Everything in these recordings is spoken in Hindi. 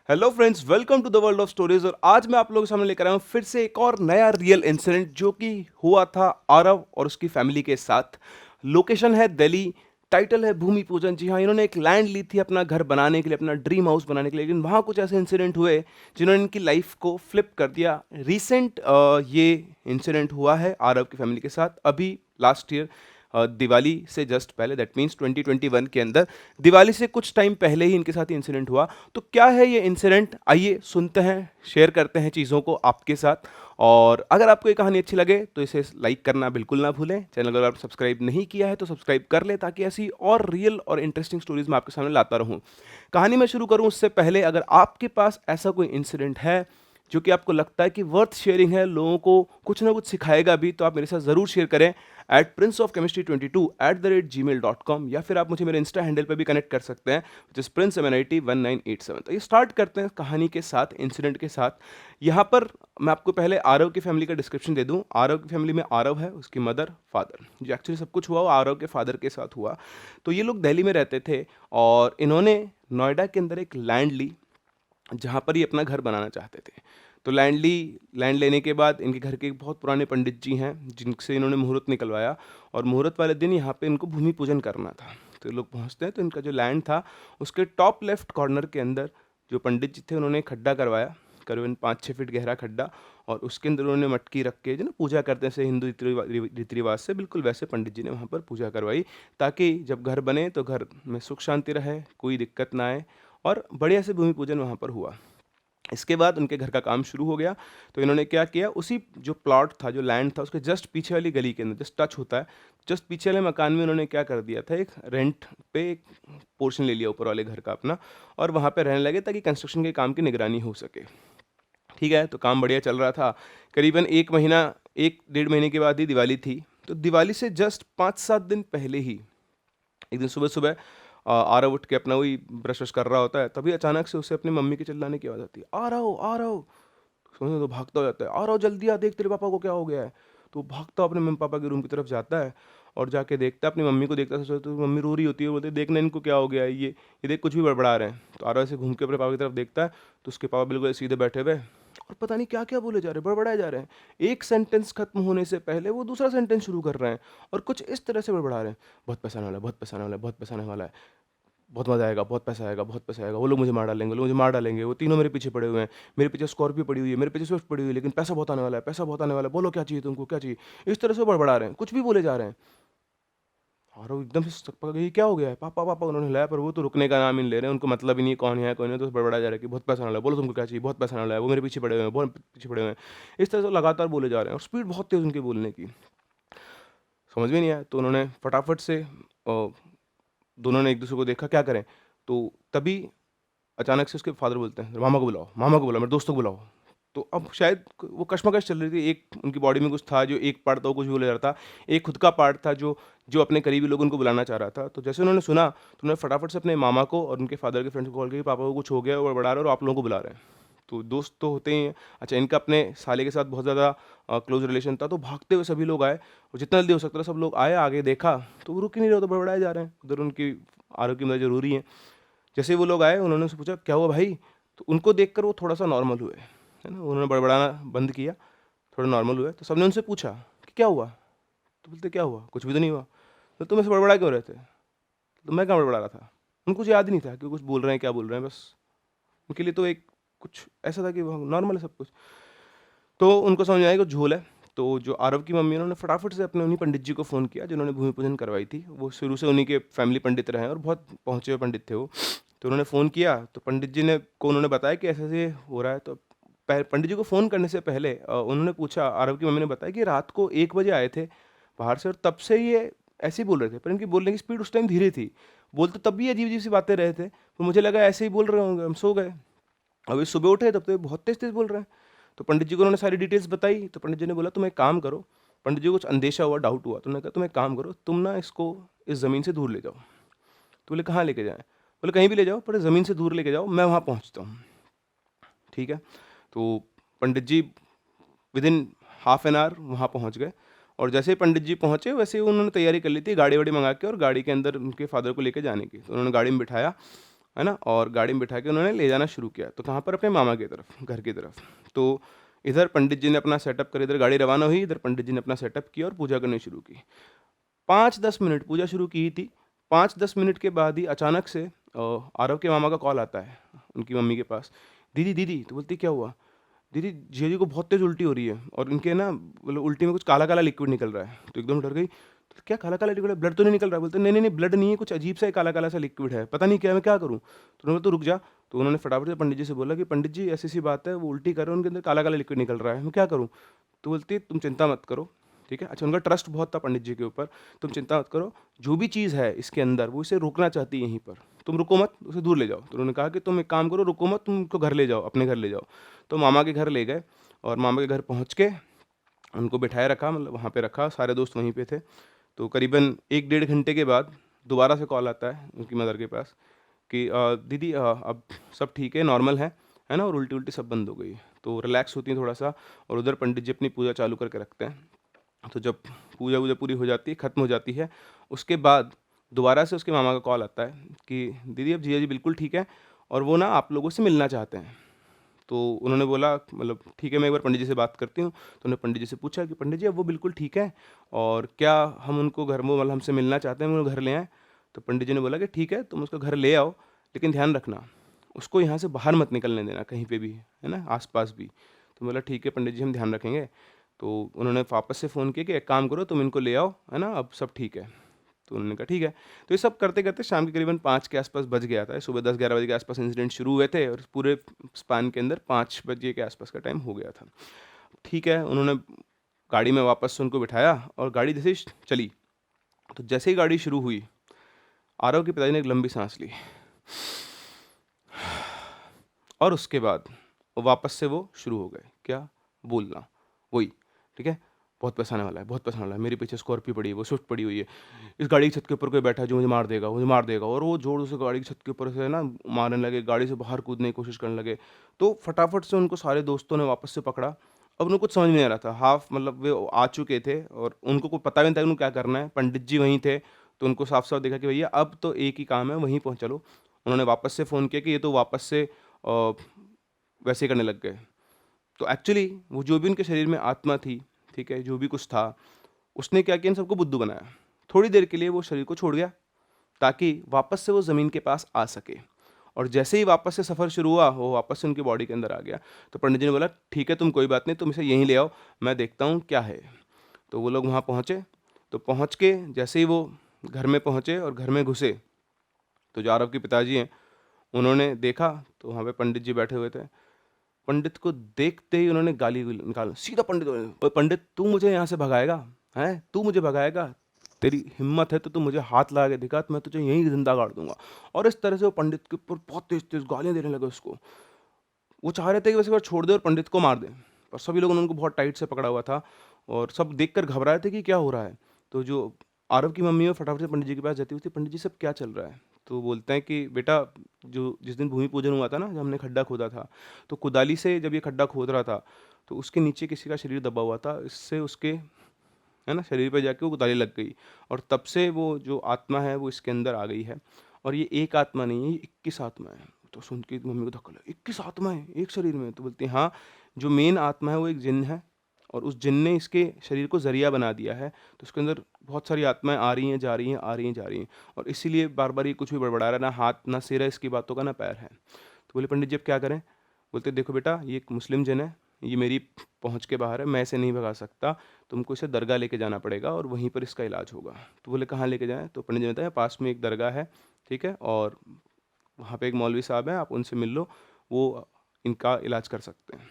Hello friends, welcome to the world of stories. और आज मैं आप लोगों के सामने लेकर आया हूँ फिर से एक और नया रियल इंसिडेंट जो कि हुआ था आरव और उसकी फैमिली के साथ। लोकेशन है दिल्ली, टाइटल है भूमि पूजन। जी हाँ, इन्होंने एक लैंड ली थी अपना घर बनाने के लिए, अपना ड्रीम हाउस बनाने के लिए, लेकिन वहाँ कुछ ऐसे इंसिडेंट हुए जिन्होंने इनकी लाइफ को फ्लिप कर दिया। रिसेंट ये इंसिडेंट हुआ है आरव की फैमिली के साथ अभी लास्ट ईयर, दिवाली से जस्ट पहले, दैट मीन्स 2021 के अंदर। दिवाली से कुछ टाइम पहले ही इनके साथ ये इंसिडेंट हुआ। तो क्या है ये इंसिडेंट, आइए सुनते हैं, शेयर करते हैं चीज़ों को आपके साथ। और अगर आपको ये कहानी अच्छी लगे तो इसे लाइक करना बिल्कुल ना भूलें। चैनल अगर आप सब्सक्राइब नहीं किया है तो सब्सक्राइब कर लें, ताकि ऐसी और रियल और इंटरेस्टिंग स्टोरीज मैं आपके सामने लाता रहूं। कहानी में शुरू करूं उससे पहले, अगर आपके पास ऐसा कोई इंसिडेंट है जो कि आपको लगता है कि वर्थ शेयरिंग है, लोगों को कुछ ना कुछ सिखाएगा भी, तो आप मेरे साथ ज़रूर शेयर करें @princeofchemistry22@gmail.com, या फिर आप मुझे मेरे इंस्टा हैंडल पर भी कनेक्ट कर सकते हैं, जिस princeMNIT1987। तो ये स्टार्ट करते हैं कहानी के साथ, इंसिडेंट के साथ। यहाँ पर मैं आपको पहले आरव की फैमिली का डिस्क्रिप्शन दे दूँ। आरव की फैमिली में आरव है, उसकी मदर, फादर। जो एक्चुअली सब कुछ हुआ वो आरव के फादर के साथ हुआ। तो ये लोग दिल्ली में रहते थे और इन्होंने नोएडा के अंदर एक लैंड ली जहाँ पर ये अपना घर बनाना चाहते थे। तो लैंड लेने के बाद इनके घर के एक बहुत पुराने पंडित जी हैं जिनसे इन्होंने मुहूर्त निकलवाया, और मुहूर्त वाले दिन यहाँ पे इनको भूमि पूजन करना था। तो ये लोग पहुँचते हैं तो इनका जो लैंड था उसके टॉप लेफ्ट कॉर्नर के अंदर जो पंडित जी थे उन्होंने एक खड्डा करवाया, करीबन 5-6 फीट गहरा खड्डा। और उसके अंदर उन्होंने मटकी रख के, जो ना पूजा करते हैं जैसे हिंदू रीति रिवाज से, बिल्कुल वैसे पंडित जी ने वहाँ पर पूजा करवाई, ताकि जब घर बने तो घर में सुख शांति रहे, कोई दिक्कत ना आए। और बढ़िया से भूमि पूजन वहाँ पर हुआ। इसके बाद उनके घर का काम शुरू हो गया। तो इन्होंने क्या किया, उसी जो प्लॉट था, जो लैंड था, उसके जस्ट पीछे वाली गली के अंदर, जस्ट टच होता है, जस्ट पीछे वाले मकान में उन्होंने क्या कर दिया था, एक रेंट पे एक पोर्शन ले लिया ऊपर वाले घर का अपना, और वहाँ पे रहने लगे ताकि कंस्ट्रक्शन के काम की निगरानी हो सके। ठीक है, तो काम बढ़िया चल रहा था। करीबन 1 1.5 महीने के बाद ही दिवाली थी। तो दिवाली से जस्ट 5-7 दिन पहले ही एक दिन सुबह सुबह आरव उठ के अपना वही ब्रश वश कर रहा होता है, तभी अचानक से उसे अपनी मम्मी के चिल्लाने की आवाज़ आती है, आ रहा हो आ रहा हो। सोने तो भागता हो जाता है, आ रहा हो जल्दी आ, देख तेरे पापा को क्या हो गया है। तो वो भागता अपने मम्मी पापा के रूम की तरफ जाता है और जाके देखता है, अपनी मम्मी को देखता है। तो मम्मी रो रही होती है, बोलते देखना इनको क्या हो गया है, ये देख कुछ भी बड़बड़ा रहे हैं। तो आरव ऐसे घूम के अपने पापा की तरफ देखता है, तो उसके पापा बिल्कुल ऐसे सीधे बैठे हुए और पता नहीं क्या क्या बोले जा रहे हैं, बड़बड़ाए जा रहे हैं। एक सेंटेंस खत्म होने से पहले वो दूसरा सेंटेंस शुरू कर रहे हैं और कुछ इस तरह से बड़बड़ा रहे हैं, बहुत पैसा आने वाला है, बहुत पैसा आने वाला है, बहुत पैसा आने वाला है, बहुत मज़ा आएगा, बहुत पैसा आएगा, बहुत पैसा आएगा, वो लोग मुझे मार डालेंगे, वो लोग मुझे मार डालेंगे, वो तीनों मेरे पीछे पड़े हुए हैं, मेरे पीछे स्कॉर्पियो पड़ी हुई है, मेरे पीछे स्विफ्ट पड़ी हुई है, लेकिन पैसा बहुत आने वाला है, पैसा बहुत आने वाला है, बोलो क्या चाहिए तुमको, क्या चाहिए। इस तरह से वो बड़बड़ा रहे हैं, कुछ भी बोले जा रहे हैं। और वो एकदम से सक पका गई, क्या हो गया है पापा पापा, उन्होंने हिलाया, पर वो तो रुकने का नाम ही नहीं ले रहे हैं। उनको मतलब ही नहीं है कौन है कौन है, तो बड़बड़ा जा रहा है कि बहुत पैसा आने वाला है, बोलो तुमको क्या चाहिए, बहुत पैसा आने वाला है, वो मेरे पीछे पड़े हुए हैं, बहुत पीछे पड़े हुए हैं। इस तरह से वो लगातार बोले जा रहे हैं और स्पीड बहुत तेज़ उनके बोलने की। समझ में नहीं आया, तो उन्होंने फटाफट से दोनों ने एक दूसरे को देखा क्या करें। तो तभी अचानक से उसके फादर बोलते हैं, मामा को बुलाओ, मामा को बुलाओ, मेरे दोस्तों को बुलाओ। तो अब शायद वो कशमकश चल रही थी, एक उनकी बॉडी में कुछ था, जो एक पार्ट था वो कुछ भी बोला जा रहा था, एक खुद का पार्ट था जो जो अपने करीबी लोग उनको बुलाना चाह रहा था। तो जैसे उन्होंने सुना तो उन्होंने फटाफट से अपने मामा को और उनके फादर के फ्रेंड्स को कॉल किया कि पापा को कुछ हो गया और बड़ा रहे और आप लोगों को बुला रहे हैं। तो दोस्त तो होते ही हैं। अच्छा, इनका अपने साले के साथ बहुत ज़्यादा क्लोज रिलेशन था, तो भागते हुए सभी लोग आए और जितना जल्दी हो सकता था सब लोग आए। आगे देखा तो वो रुक ही नहीं रहे, तो बड़बड़ाए जा रहे हैं, उधर उनकी आरोग्य की मदद जरूरी है। जैसे ही वो लोग आए उन्होंने उनसे पूछा क्या हुआ भाई। तो उनको देखकर वो थोड़ा सा नॉर्मल हुए, है ना, उन्होंने बड़बड़ाना बंद किया, थोड़ा नॉर्मल हुए। तो सबने उनसे पूछा कि क्या हुआ। तो बोलते क्या हुआ, कुछ भी तो नहीं हुआ। तो तुम ऐसे बड़बड़ा क्यों रहे थे। तो मैं कहाँ बड़बड़ा रहा था, उनको कुछ याद ही नहीं था कि कुछ बोल रहे हैं क्या बोल रहे हैं, बस उनके लिए तो एक कुछ ऐसा था कि नॉर्मल है सब कुछ। तो उनको समझ में आया कि झोल है। तो जो आरव की मम्मी, उन्होंने फटाफट से अपने उन्हीं पंडित जी को फ़ोन किया जिन्होंने भूमि पूजन करवाई थी। वो शुरू से उन्हीं के फैमिली पंडित रहे हैं और बहुत पहुँचे हुए पंडित थे वो। तो उन्होंने फ़ोन किया तो पंडित जी ने को उन्होंने बताया कि ऐसे ऐसे हो रहा है। तो पंडित जी को फ़ोन करने से पहले उन्होंने पूछा, आरव की मम्मी ने बताया कि रात को 1 बजे आए थे बाहर से और तब से ये ऐसे ही बोल रहे थे, पर इनकी बोलने की स्पीड उस टाइम धीरे थी। बोलते तब भी अजीब अजीब सी बातें रहे थे, तो मुझे लगा ऐसे ही बोल रहे होंगे, हम सो गए। अभी सुबह उठे तब तो ये बहुत तेज तेज बोल रहे हैं। तो पंडित जी को उन्होंने सारी डिटेल्स बताई। तो पंडित जी ने बोला तुम एक काम करो। पंडित जी को कुछ अंदेशा हुआ, डाउट हुआ, तो उन्होंने कहा तुम एक काम करो, तुम ना इसको इस ज़मीन से दूर ले जाओ। तो बोले कहाँ लेके जाएं। बोले कहीं भी ले जाओ, पर ज़मीन से दूर लेके जाओ, मैं वहाँ पहुँचता हूँ। ठीक है। तो Pandit ji within half an hour वहाँ पहुँच गए। और जैसे ही पंडित जी पहुँचे वैसे ही उन्होंने तैयारी कर ली थी गाड़ी वाड़ी मंगा के, और गाड़ी के अंदर उनके फादर को लेके जाने की। तो उन्होंने गाड़ी में बिठाया है ना, और गाड़ी में बिठा के उन्होंने ले जाना शुरू किया। तो कहाँ पर? अपने मामा की तरफ, घर की तरफ। तो इधर पंडित जी ने अपना सेटअप कर, इधर गाड़ी रवाना हुई, इधर पंडित जी ने अपना सेटअप किया और पूजा करनी शुरू की। 5-10 मिनट पूजा शुरू की ही थी, 5-10 मिनट के बाद ही अचानक से आरव के मामा का कॉल आता है उनकी मम्मी के पास। दीदी दीदी, तो बोलती क्या हुआ? दीदी जिया जी को बहुत तेज़ उल्टी हो रही है और इनके ना मतलब उल्टी में कुछ काला काला लिक्विड निकल रहा है। तो एकदम डर गई। तो क्या काला काला लिक्विड है? ब्लड तो नहीं निकल रहा? बोलते नहीं नहीं नहीं, ब्लड नहीं है, कुछ अजीब सा ही काला काला सा लिक्विड है, पता नहीं क्या है, मैं क्या करूँ? तो उन्होंने बोला, तो रुक जा। तो उन्होंने फटाफट से पंडित जी से बोला कि पंडित जी ऐसी सी बात है, वो उल्टी कर रहे हैं, उनके अंदर काला काला लिक्विड निकल रहा है, मैं क्या करूँ? तो बोलती है तुम चिंता मत करो, ठीक है। अच्छा, उनका ट्रस्ट बहुत था पंडित जी के ऊपर। तुम चिंता मत करो, जो भी चीज़ है इसके अंदर वो इसे रोकना चाहती है यहीं पर, तुम रुको मत, उसे दूर ले जाओ। तो उन्होंने कहा कि तुम एक काम करो, रुको मत, तुम उनको घर ले जाओ, अपने घर ले जाओ। तो मामा के घर ले गए और मामा के घर पहुँच के उनको बिठाए रखा, मतलब वहाँ पे रखा, सारे दोस्त वहीं पे थे। तो करीबन 1 डेढ़ घंटे के बाद दोबारा से कॉल आता है उनकी मदर के पास कि दीदी अब सब ठीक है, नॉर्मल है ना, और उल्टी-उल्टी सब बंद हो गई। तो रिलैक्स होती हैं थोड़ा-सा और उधर पंडित जी अपनी पूजा चालू करके रखते हैं। तो जब पूजा-वूजा पूरी हो जाती है, ख़त्म हो जाती है, उसके बाद दोबारा से उसके मामा का कॉल आता है कि दीदी अब जीजा जी बिल्कुल ठीक है और वो ना आप लोगों से मिलना चाहते हैं। तो उन्होंने बोला मतलब ठीक है, मैं एक बार पंडित जी से बात करती हूँ। तो उन्होंने पंडित जी से पूछा कि पंडित जी अब वो बिल्कुल ठीक है और क्या हम उनको घर में मतलब हमसे मिलना चाहते हैं, हम उनको घर ले आएँ? तो पंडित जी ने बोला कि ठीक है, तुम उसको घर ले आओ, लेकिन ध्यान रखना, उसको यहाँ से बाहर मत निकलने देना कहीं पे भी, है ना, आस-पास भी। तो बोला ठीक है पंडित जी, हम ध्यान रखेंगे। तो उन्होंने वापस से फ़ोन किया कि एक काम करो, तुम इनको ले आओ, है ना, अब सब ठीक है। तो उन्होंने कहा ठीक है। तो ये सब करते-करते शाम के करीबन 5 के आस-पास बज गया था। सुबह 10-11 बजे के आस-पास इंसिडेंट शुरू हुए थे और पूरे स्पान के अंदर 5 बजे के आस-पास का टाइम हो गया था। ठीक है, उन्होंने गाड़ी में वापस से उनको बिठाया और गाड़ी जैसे ही चली, तो जैसे ही गाड़ी शुरू हुई, आरव के पिताजी ने एक लंबी साँस ली और उसके बाद वापस से वो शुरू हो गए। क्या? बोलना। वही, ठीक है? बहुत पैसा आने वाला है, बहुत पैसा आने वाला है, मेरे पीछे स्कॉर्पियो पड़ी है, वो स्विफ्ट पड़ी हुई है। इस गाड़ी की छत के ऊपर कोई बैठा है जो मुझे मार देगा, मुझे मार देगा, और वो ज़ोर से गाड़ी की छत के ऊपर से ना मारने लगे, गाड़ी से बाहर कूदने की कोशिश करने लगे। तो फटाफट से उनको सारे दोस्तों ने वापस से पकड़ा। अब उनको कुछ समझ में नहीं आ रहा था, हाफ़ मतलब वे आ चुके थे और उनको कुछ पता भी नहीं था कि उनको क्या करना है। पंडित जी वहीं थे, तो उनको साफ-साफ दिखा कि भैया अब तो एक ही काम है, वहीं पहुँच चलो। उन्होंने वापस से फ़ोन किया कि ये तो वापस से वैसे ही करने लग गए। तो एक्चुअली वो जो भी उनके शरीर में आत्मा थी, ठीक है, जो भी कुछ था, उसने क्या किया, इन सबको बुद्धू बनाया। थोड़ी देर के लिए वो शरीर को छोड़ गया, ताकि वापस से वो ज़मीन के पास आ सके। और जैसे ही वापस से सफ़र शुरू हुआ, वो वापस से उनकी बॉडी के अंदर आ गया। तो पंडित जी ने बोला, "ठीक है, तुम कोई बात नहीं, तुम इसे यहीं ले आओ, मैं देखता हूँ क्या है।" तो वो लोग वहाँ पहुँचे, तो पहुँच के जैसे ही वो घर में पहुँचे और घर में घुसे, तो जो आरव के पिताजी हैं, उन्होंने देखा, तो वहाँ पे पंडित जी बैठे हुए थे। पंडित को देखते ही उन्होंने गाली निकाला, सीधा पंडित को, "ओए पंडित, तू मुझे यहाँ से भगाएगा? हैं? तू मुझे भगाएगा? तेरी हिम्मत है तो तू मुझे हाथ लगा के दिखा, तो मैं तुझे यहीं ज़िंदा गाड़ दूँगा।" और इस तरह से वो पंडित के ऊपर बहुत तेज़-तेज़ गालियाँ देने लगे उसको। वो चाह रहे थे कि बस एक बार छोड़ दें और पंडित को मार दें, पर सभी लोगों ने उनको बहुत टाइट से पकड़ा हुआ था और सब देखकर घबराए थे कि क्या हो रहा है। तो जो आरव की मम्मी है, वो फटाफट से पंडित जी के पास जाती हुई थी, "पंडित जी, सब क्या चल रहा है?" तो बोलते हैं कि बेटा, जो जिस दिन भूमि पूजन हुआ था ना, जब हमने खड्डा खोदा था, तो कुदाली से जब ये खड्डा खोद रहा था, तो उसके नीचे किसी का शरीर दबा हुआ था, इससे उसके, है ना, शरीर पे जाके वो कुदाली लग गई और तब से वो जो आत्मा है वो इसके अंदर आ गई है। और ये एक आत्मा नहीं है, ये 21 आत्मा है। तो सुन के मम्मी को धक्का लगा, 21 आत्माएँ एक शरीर में? तो बोलती है हाँ, जो मेन आत्मा है वो एक जिन्न है और उस जिन्न ने इसके शरीर को ज़रिया बना दिया है। तो उसके अंदर बहुत सारी आत्माएँ आ रही हैं, जा रही हैं, आ रही हैं, जा रही हैं, और इसीलिए बार-बार ये कुछ भी बड़बड़ा रहा है, ना हाथ, ना सिर है इसकी बातों का, ना पैर है। तो बोले, पंडित जी अब क्या करें? बोलते, देखो बेटा, ये एक मुस्लिम जिन है, ये मेरी पहुँच के बाहर है, मैं इसे नहीं भगा सकता, तुमको इसे दरगाह लेके जाना पड़ेगा और वहीं पर इसका इलाज होगा। तो बोले कहाँ लेके जाएँ? तो पंडित जी ने बताया, पास में एक दरगाह है, ठीक है? और वहाँ पे एक मौलवी साहब हैं, आप उनसे मिल लो, वो इनका इलाज कर सकते हैं।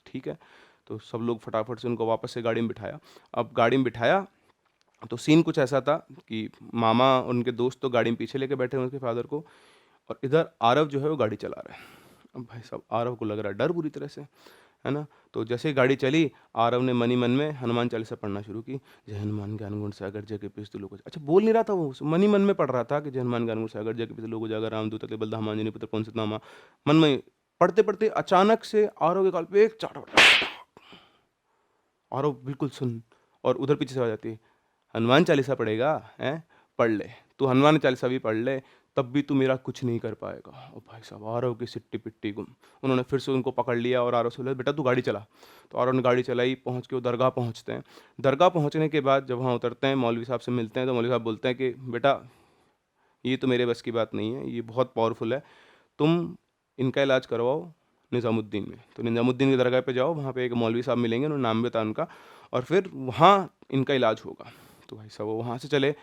ठीक है? तो सब लोग फटाफट से उनको वापस से गाड़ी में बिठाया। अब गाड़ी में बिठाया तो सीन कुछ ऐसा था कि मामा और उनके दोस्त तो गाड़ी में पीछे लेके बैठे हुए हैं उसके फादर को, और इधर आरव जो है वो गाड़ी चला रहा है। अब भाई साहब, आरव को लग रहा है डर बुरी तरह से, है ना? तो जैसे ही गाड़ी चली, आरव ने मन ही मन में हनुमान चालीसा पढ़ना शुरू की। जय हनुमान ज्ञान गुण सागर जय कपीस तिलोक उजागर। अच्छा, बोल नहीं रहा था वो, मन ही मन में पढ़ रहा था कि जय हनुमान ज्ञान गुण सागर जय कपीस तिलोक उजागर रामदूत अतुलित बल धाम अंजनी पुत्र पवन सुत नामा। मन में पढ़ते-पढ़ते अचानक से आरव के गाल पे एक चाटा पड़ा। आरव बिल्कुल सुन्न, और उधर पीछे से आवाज़ आती है, हनुमान चालीसा पढ़ेगा? हैं? पढ़ ले। तू हनुमान चालीसा भी पढ़ ले, तब भी तू मेरा कुछ नहीं कर पाएगा। और भाई साहब आरव की सिट्टी पिट्टी गुम। उन्होंने फिर से उनको पकड़ लिया और आरव से बोला बेटा तू गाड़ी चला। तो आरव ने गाड़ी चलाई, पहुँच के वो दरगाह पहुँचते हैं। दरगाह पहुँचने के बाद जब वहाँ उतरते हैं, मौलवी साहब से मिलते हैं, तो मौलवी साहब बोलते हैं कि बेटा ये तो मेरे बस की बात नहीं है, ये बहुत पावरफुल है, तुम इनका इलाज करवाओ निज़ामुद्दीन में। तो निज़ामुद्दीन की दरगाह पे जाओ, वहाँ पे एक मौलवी साहब मिलेंगे, उन्होंने नाम बताया उनका, और फिर वहाँ इनका इलाज होगा। तो भाई साहब वो वहाँ से चले,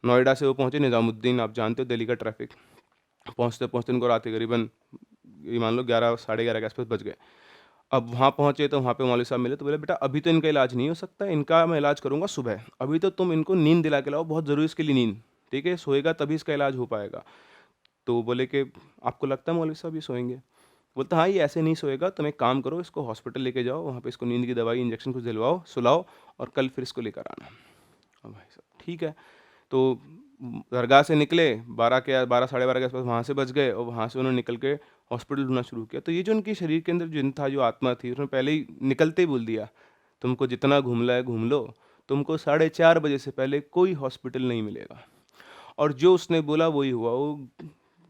नोएडा से वो पहुँचे निज़ामुद्दीन, आप जानते हो दिल्ली का ट्रैफिक। पहुँचते पहुँचते उनको रात के करीबन ये मान लो 11 साढ़े 11 के आसपास बज गए। अब वहाँ पहुँचे तो वहाँ पे मौलवी साहब मिले, तो बोले बेटा अभी तो इनका इलाज नहीं हो सकता, इनका मैं इलाज करूँगा सुबह, अभी तो तुम इनको नींद दिला के लाओ, बहुत ज़रूरी इसके लिए नींद, ठीक है, सोएगा तभी इसका इलाज हो पाएगा। तो बोले कि आपको लगता है मौलवी साहब ये सोएंगे? बोलता हाँ ये ऐसे नहीं सोएगा, तुम एक काम करो, इसको हॉस्पिटल लेके जाओ, वहाँ पे इसको नींद की दवाई इंजेक्शन कुछ दिलवाओ, सुलाओ, और कल फिर इसको लेकर आना। अब भाई साहब ठीक है। तो दरगाह से निकले, 12 साढ़े 12 के आसपास वहाँ से बच गए, और वहाँ से उन्होंने निकल के हॉस्पिटल ढूंढना शुरू किया। तो ये जो उनके शरीर के अंदर जिन था, जो आत्मा थी, उसने पहले ही निकलते ही बोल दिया तुमको जितना घूमना है घूम लो, तुमको 4:30 बजे से पहले कोई हॉस्पिटल नहीं मिलेगा। और जो उसने बोला वही हुआ। वो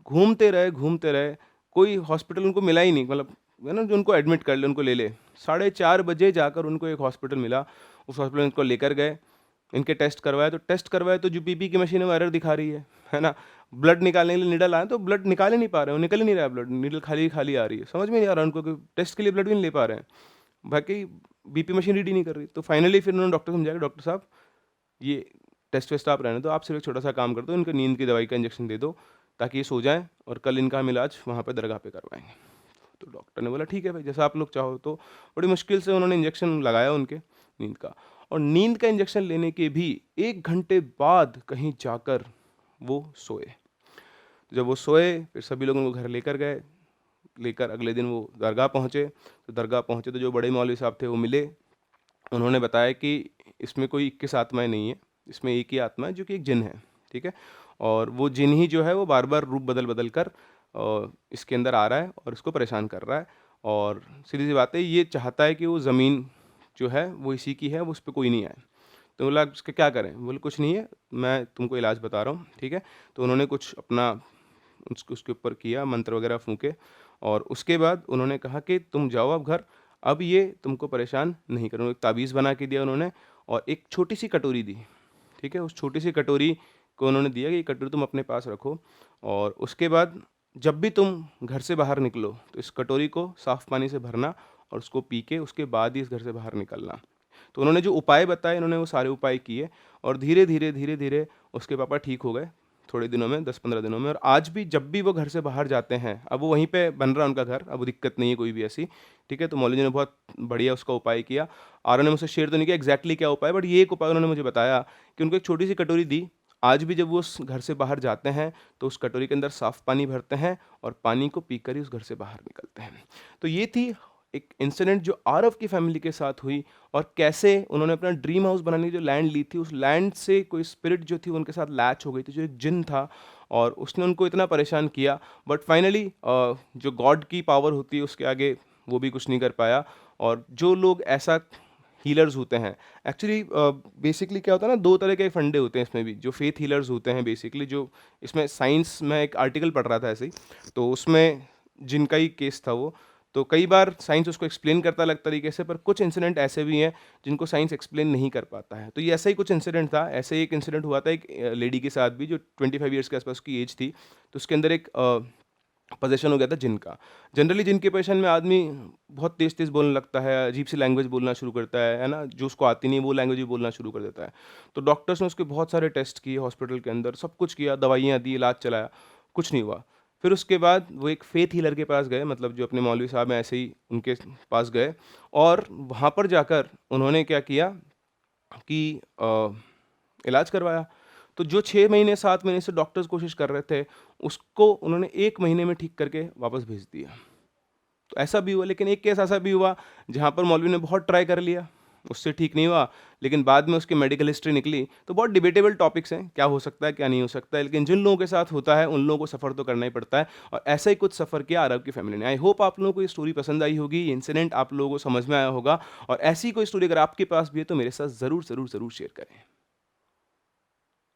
घूमते रहे, कोई हॉस्पिटल उनको मिला ही नहीं, मतलब है ना, जो उनको एडमिट कर ले, उनको ले ले। 4:30 बजे जाकर उनको एक हॉस्पिटल मिला, उस हॉस्पिटल में उनको लेकर गए, इनके टेस्ट करवाए, तो जो पीपी की मशीन है वो एरर दिखा रही है ना। ब्लड निकालने के लिए निडल आए तो ब्लड निकाल ही नहीं पा रहे, वो निकल ही नहीं रहा है ब्लड, निडल खाली खाली आ रही है, समझ में नहीं आ रहा उनको कि टेस्ट के लिए ब्लड भी नहीं ले पा रहे हैं, बाकी बीपी मशीन रीड ही नहीं कर रही। तो फाइनली फिर उन्होंने डॉक्टर समझाया कि डॉक्टर साहब ये टेस्ट वेस्ट आप रहने दो, आप सिर्फ एक छोटा सा काम कर दो, इनको नींद की दवाई का इंजेक्शन दे दो ताकि ये सो जाएं, और कल इनका हम इलाज वहाँ पे दरगाह पे करवाएंगे। तो डॉक्टर ने बोला ठीक है भाई, जैसा आप लोग चाहो। तो बड़ी मुश्किल से उन्होंने इंजेक्शन लगाया उनके नींद का, और नींद का इंजेक्शन लेने के भी 1 घंटे बाद कहीं जाकर वो सोए। जब वो सोए फिर सभी लोग उनको घर लेकर गए, लेकर अगले दिन वो दरगाह पहुँचे। तो दरगाह पहुँचे तो जो बड़े मौलवी साहब थे वो मिले, उन्होंने बताया कि इसमें कोई 21 आत्माएं नहीं है, इसमें एक ही आत्मा है जो कि एक जिन है, ठीक है, और वो जिन ही जो है वो बार बार रूप बदल बदल कर इसके अंदर आ रहा है और इसको परेशान कर रहा है, और सीधी सी बात है ये चाहता है कि वो ज़मीन जो है वो इसी की है, वो उस पर कोई नहीं आए। तो बोला इसका क्या करें? बोले कुछ नहीं है, मैं तुमको इलाज बता रहा हूँ, ठीक है। तो उन्होंने कुछ अपना उसके ऊपर किया, मंत्र वगैरह फूँके, और उसके बाद उन्होंने कहा कि तुम जाओ अब घर, अब ये तुमको परेशान नहीं करूँगा। एक ताबीज़ बना के दिया उन्होंने, और एक छोटी सी कटोरी दी, ठीक है। उस छोटी सी कटोरी को उन्होंने दिया कि ये कटोरी तुम अपने पास रखो, और उसके बाद जब भी तुम घर से बाहर निकलो तो इस कटोरी को साफ़ पानी से भरना, और उसको पी के उसके बाद ही इस घर से बाहर निकलना। तो उन्होंने जो उपाय बताए, उन्होंने वो सारे उपाय किए, और धीरे धीरे उसके पापा ठीक हो गए थोड़े दिनों में, 10-15 दिनों में। और आज भी जब भी वो घर से बाहर जाते हैं, अब वो वहीं पे बन रहा है उनका घर, अब वो दिक्कत नहीं है कोई भी ऐसी, ठीक है। तो मौलवी जी ने बहुत बढ़िया उसका उपाय किया, और उन्होंने मुझसे शेयर तो नहीं किया एग्जैक्टली क्या उपाय, बट ये एक उपाय उन्होंने मुझे बताया कि उनको एक छोटी सी कटोरी दी। आज भी जब वो उस घर से बाहर जाते हैं तो उस कटोरी के अंदर साफ़ पानी भरते हैं, और पानी को पीकर ही उस घर से बाहर निकलते हैं। तो ये थी एक इंसिडेंट जो आरव की फैमिली के साथ हुई, और कैसे उन्होंने अपना ड्रीम हाउस बनाने की जो लैंड ली थी, उस लैंड से कोई स्पिरिट जो थी उनके साथ लैच हो गई थी, जो एक जिन था, और उसने उनको इतना परेशान किया, बट फाइनली जो गॉड की पावर होती है उसके आगे वो भी कुछ नहीं कर पाया। और जो लोग ऐसा हीलर्स होते हैं, एक्चुअली बेसिकली क्या होता है ना, 2 तरह के फंडे होते हैं इसमें भी, जो फेथ हीलर्स होते हैं बेसिकली, जो इसमें साइंस में एक आर्टिकल पढ़ रहा था ऐसे ही, तो उसमें जिनका ही केस था वो, तो कई बार साइंस उसको एक्सप्लेन करता अलग तरीके से, पर कुछ इंसिडेंट ऐसे भी हैं जिनको साइंस एक्सप्लेन नहीं कर पाता है। तो ये ऐसा ही कुछ इंसिडेंट था, ऐसे ही एक इंसिडेंट हुआ था एक लेडी के साथ भी, जो 25 ईयर्स के आसपास की एज थी। तो उसके अंदर एक पोजेशन हो गया था जिन का। जनरली जिन के पोजेशन में आदमी बहुत तेज़ तेज़ बोलने लगता है, अजीब सी लैंग्वेज बोलना शुरू करता है ना, जो उसको आती नहीं वो लैंग्वेज भी बोलना शुरू कर देता है। तो डॉक्टर्स ने उसके बहुत सारे टेस्ट किए हॉस्पिटल के अंदर, सब कुछ किया, दवाइयाँ दी, इलाज चलाया, कुछ नहीं हुआ। फिर उसके बाद वो एक फेथ हीलर के पास गए, मतलब जो अपने मौलवी साहब हैं ऐसे ही उनके पास गए, और वहाँ पर जाकर उन्होंने क्या किया कि इलाज करवाया। तो जो 6 महीने 7 महीने से डॉक्टर्स कोशिश कर रहे थे, उसको उन्होंने 1 महीने में ठीक करके वापस भेज दिया। तो ऐसा भी हुआ, लेकिन एक केस ऐसा भी हुआ जहाँ पर मौलवी ने बहुत ट्राई कर लिया, उससे ठीक नहीं हुआ, लेकिन बाद में उसकी मेडिकल हिस्ट्री निकली। तो बहुत डिबेटेबल टॉपिक्स हैं, क्या हो सकता है क्या नहीं हो सकता है, लेकिन जिन लोगों के साथ होता है उन लोगों को सफ़र तो करना ही पड़ता है, और ऐसा ही कुछ सफ़र किया आरव की फैमिली ने। आई होप आप लोगों को ये स्टोरी पसंद आई होगी, ये इंसिडेंट आप लोगों को समझ में आया होगा, और ऐसी कोई स्टोरी अगर आपके पास भी है तो मेरे साथ ज़रूर ज़रूर ज़रूर शेयर करें।